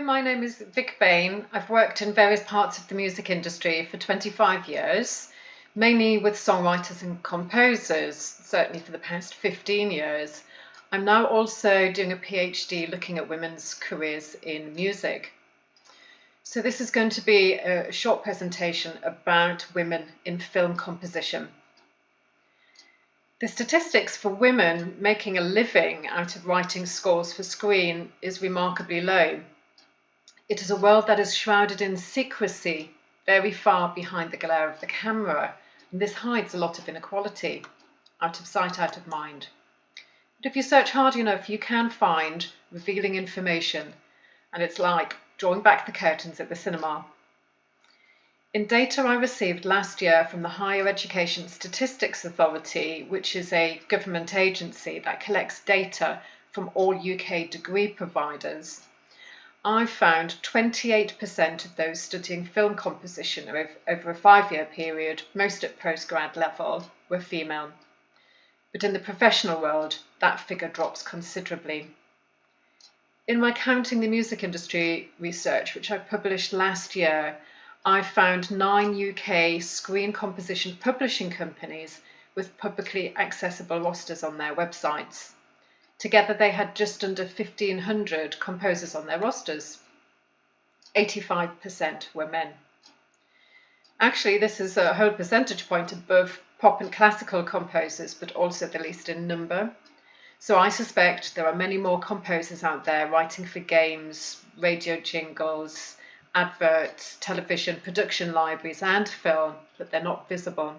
My name is Vick Bain. I've worked in various parts of the music industry for 25 years, mainly with songwriters and composers, certainly for the past 15 years. I'm now also doing a PhD looking at women's careers in music. So this is going to be a short presentation about women in film composition. The statistics for women making a living out of writing scores for screen is remarkably low. It is a world that is shrouded in secrecy, very far behind the glare of the camera, and this hides a lot of inequality, out of sight, out of mind. But if you search hard enough, you can find revealing information, and it's like drawing back the curtains at the cinema. In data I received last year from the Higher Education Statistics Authority, which is a government agency that collects data from all UK degree providers, I found 28% of those studying film composition over a 5-year period, most at postgrad level, were female. But in the professional world, that figure drops considerably. In my Counting the Music Industry research, which I published last year, I found 9 UK screen composition publishing companies with publicly accessible rosters on their websites. Together they had just under 1,500 composers on their rosters. 85% were men. Actually, this is a whole percentage point above pop and classical composers, but also the least in number. So I suspect there are many more composers out there writing for games, radio jingles, adverts, television, production libraries and film, but they're not visible.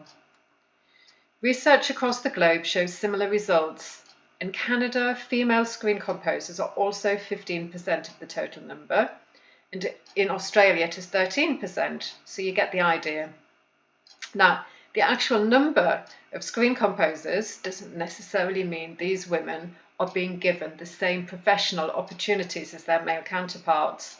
Research across the globe shows similar results. In Canada, female screen composers are also 15% of the total number, and in Australia it is 13%, so you get the idea. Now, the actual number of screen composers doesn't necessarily mean these women are being given the same professional opportunities as their male counterparts,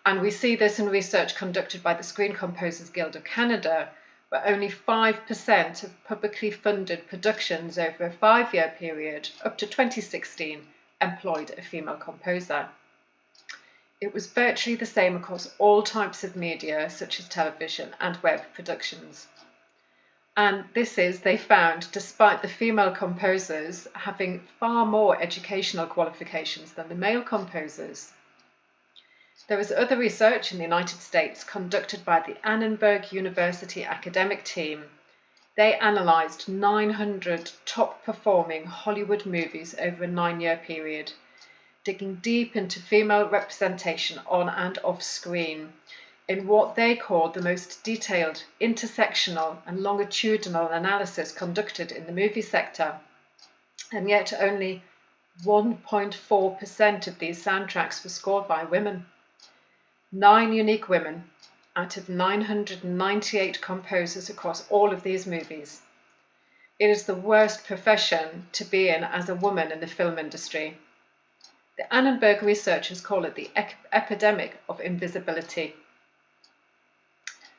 and we see this in research conducted by the Screen Composers Guild of Canada, where only 5% of publicly funded productions over a 5-year period up to 2016 employed a female composer. It was virtually the same across all types of media, such as television and web productions. And this is, they found, despite the female composers having far more educational qualifications than the male composers. There was other research in the United States conducted by the Annenberg University academic team. They analysed 900 top-performing Hollywood movies over a 9-year period, digging deep into female representation on and off screen in what they called the most detailed intersectional and longitudinal analysis conducted in the movie sector. And yet only 1.4% of these soundtracks were scored by women. 9 unique women out of 998 composers across all of these movies. It is the worst profession to be in as a woman in the film industry. The Annenberg researchers call it the epidemic of invisibility.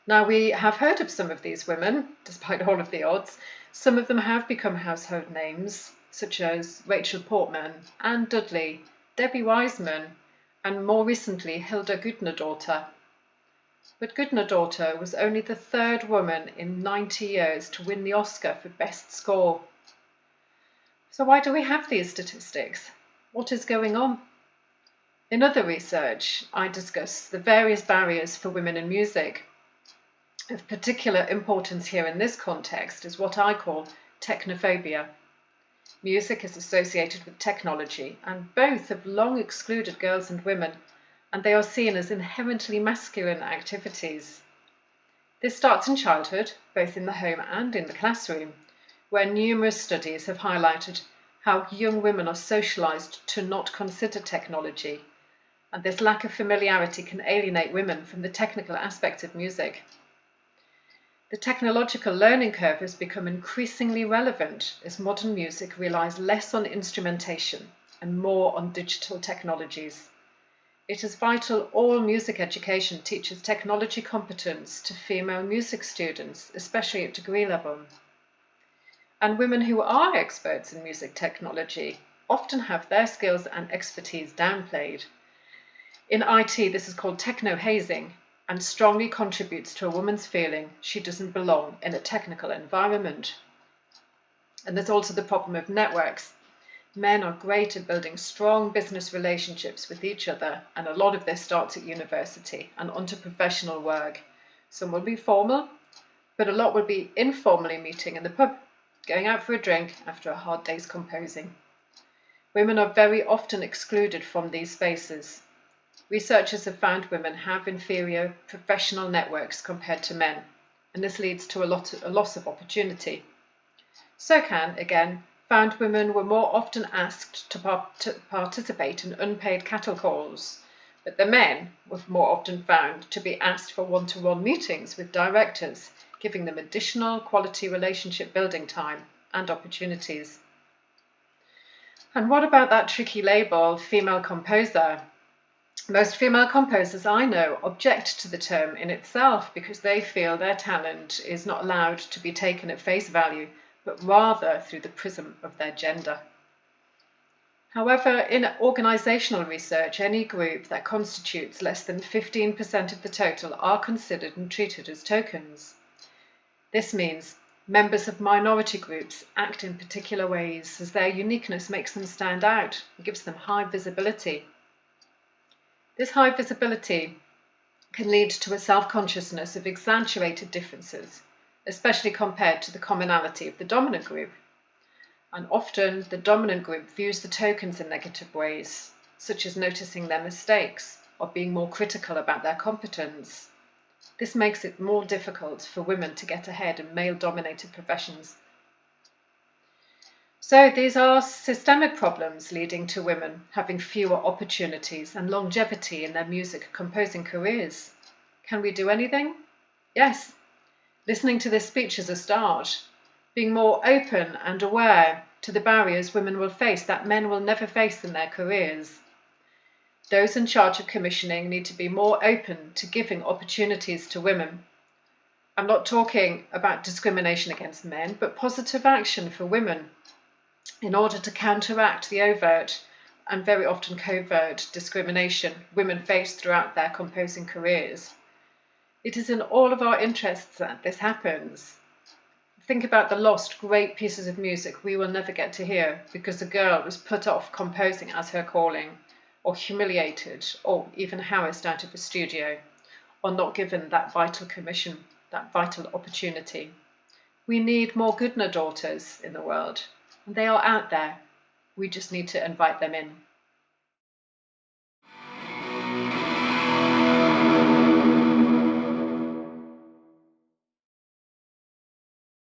Now, we have heard of some of these women, despite all of the odds. Some of them have become household names, such as Rachel Portman, Anne Dudley, Debbie Wiseman, and more recently Hilda Gudnadottir. But Gudnadottir was only the 3rd woman in 90 years to win the Oscar for Best Score. So why do we have these statistics? What is going on? In other research, I discuss the various barriers for women in music. Of particular importance here in this context is what I call technophobia. Music is associated with technology, and both have long excluded girls and women, and they are seen as inherently masculine activities. This starts in childhood, both in the home and in the classroom, where numerous studies have highlighted how young women are socialized to not consider technology, and this lack of familiarity can alienate women from the technical aspects of music. The technological learning curve has become increasingly relevant as modern music relies less on instrumentation and more on digital technologies. It is vital all music education teaches technology competence to female music students, especially at degree level. And women who are experts in music technology often have their skills and expertise downplayed. In IT, this is called techno-hazing and strongly contributes to a woman's feeling she doesn't belong in a technical environment. And there's also the problem of networks. Men are great at building strong business relationships with each other, and a lot of this starts at university and onto professional work. Some will be formal, but a lot will be informally meeting in the pub, going out for a drink after a hard day's composing. Women are very often excluded from these spaces. Researchers have found women have inferior professional networks compared to men, and this leads to a loss of opportunity. SOCAN, again, found women were more often asked to participate in unpaid cattle calls, but the men were more often found to be asked for one-to-one meetings with directors, giving them additional quality relationship building time and opportunities. And what about that tricky label, female composer? Most female composers I know object to the term in itself because they feel their talent is not allowed to be taken at face value, but rather through the prism of their gender. However, in organisational research, any group that constitutes less than 15% of the total are considered and treated as tokens. This means members of minority groups act in particular ways as their uniqueness makes them stand out and gives them high visibility. This high visibility can lead to a self-consciousness of exaggerated differences, especially compared to the commonality of the dominant group. And often the dominant group views the tokens in negative ways, such as noticing their mistakes or being more critical about their competence. This makes it more difficult for women to get ahead in male-dominated professions. So these are systemic problems leading to women having fewer opportunities and longevity in their music composing careers. Can we do anything? Yes. Listening to this speech is a start. Being more open and aware to the barriers women will face that men will never face in their careers. Those in charge of commissioning need to be more open to giving opportunities to women. I'm not talking about discrimination against men, but positive action for women in order to counteract the overt and very often covert discrimination women face throughout their composing careers. It is in all of our interests that this happens. Think about the lost great pieces of music we will never get to hear because a girl was put off composing as her calling, or humiliated, or even harassed out of the studio, or not given that vital commission, that vital opportunity. We need more Goodna daughters in the world, and they are out there. We just need to invite them in.